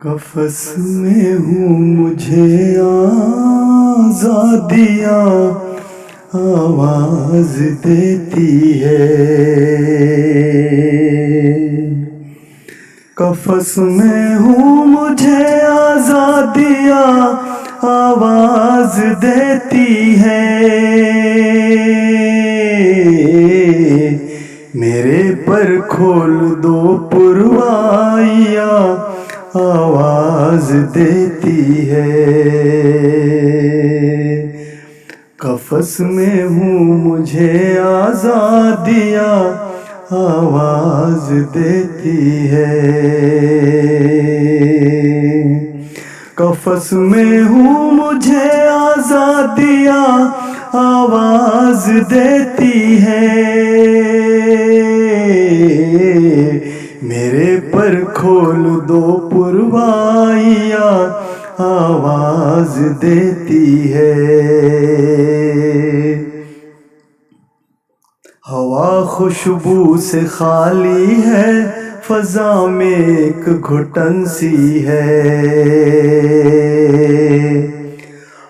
قفس میں ہوں مجھے آزادیاں آواز دیتی ہے، قفس میں ہوں مجھے آزادیاں آواز دیتی ہے، میرے پر کھول دو پروائیاں آواز دیتی ہے، قفس میں ہوں مجھے آزادیاں آواز دیتی ہے، قفس میں ہوں مجھے آزادیاں آواز دیتی ہے، میرے پر کھول دو پروائیاں آواز دیتی ہے، ہوا خوشبو سے خالی ہے، فضا میں ایک گھٹن سی ہے،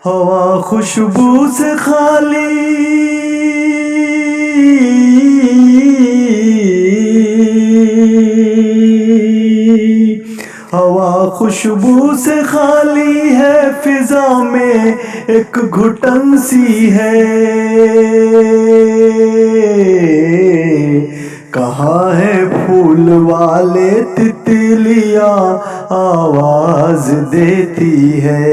ہوا خوشبو سے خالی ہوا خوشبو سے خالی ہے، فضا میں ایک گھٹن سی ہے، کہاں ہے پھول والے تتلیاں آواز دیتی ہے،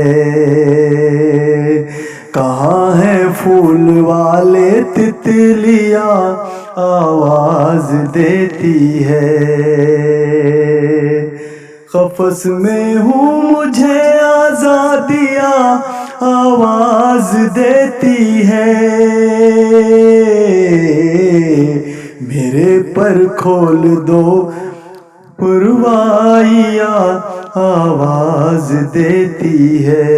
کہاں ہے پھول والے تتلیاں آواز دیتی ہے، قفس میں ہوں مجھے آزادیاں آواز دیتی ہے، میرے پر کھول دو پروائیاں آواز دیتی ہے،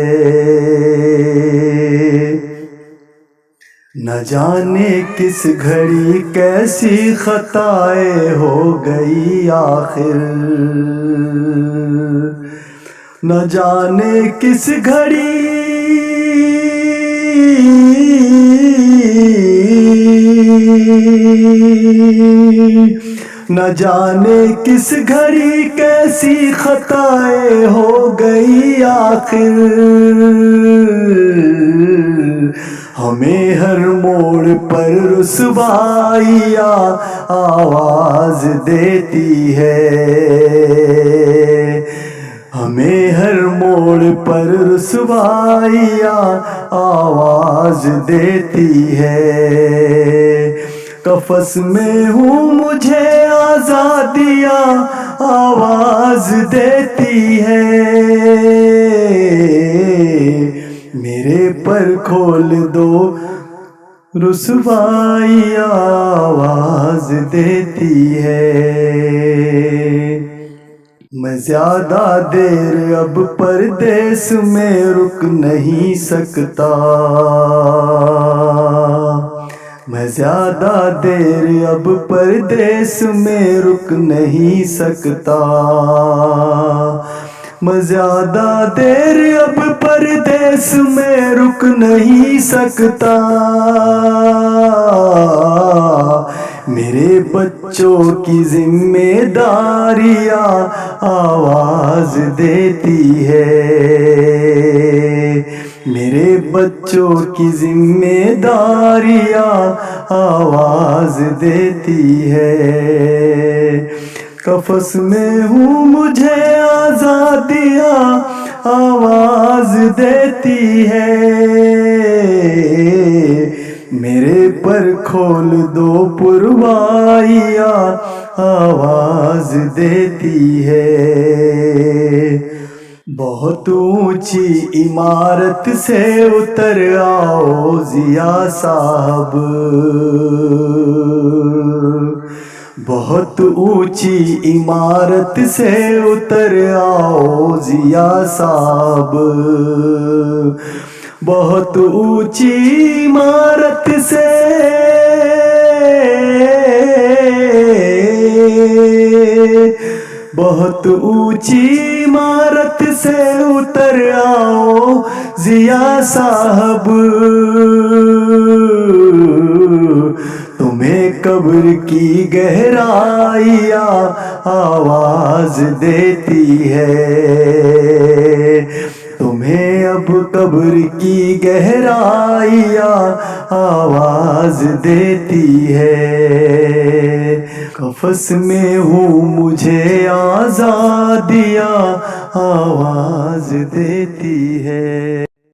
نہ جانے کس گھڑی کیسی خطائیں ہو گئی آخر، نہ جانے کس گھڑی نہ جانے کس گھڑی کیسی خطائیں ہو گئی آخر، ہمیں ہر موڑ پر رسوائیاں آواز دیتی ہے، ہمیں ہر موڑ پر رسوائیاں آواز دیتی ہے، قفس میں ہوں مجھے آزادیاں آواز دیتی ہے، میرے پر کھول دو رسوائیاں آواز دیتی ہے، میں زیادہ دیر اب پردیس میں رک نہیں سکتا، میں زیادہ دیر اب پردیس میں رک نہیں سکتا، میں زیادہ دیر اب پردیس میں رک نہیں سکتا، میرے بچوں کی ذمہ داریاں آواز دیتی ہے، میرے بچوں کی ذمہ داریاں آواز دیتی ہے، قفس میں ہوں مجھے آزادیاں آواز دیتی ہے، میرے پر کھول دو پروائیاں آواز دیتی ہے، بہت اونچی عمارت سے اتر آؤ ضیاء صاحب، بہت اونچی عمارت سے اتر آؤ ضیاء صاحب، بہت اونچی عمارت سے بہت اونچی عمارت سے اتر آؤ ضیا صاحب، تمہیں قبر کی گہرائیاں آواز دیتی ہے، تمہیں اب قبر کی گہرائیاں آواز دیتی ہے، قفس میں ہوں مجھے آزادیاں آواز دیتی ہے۔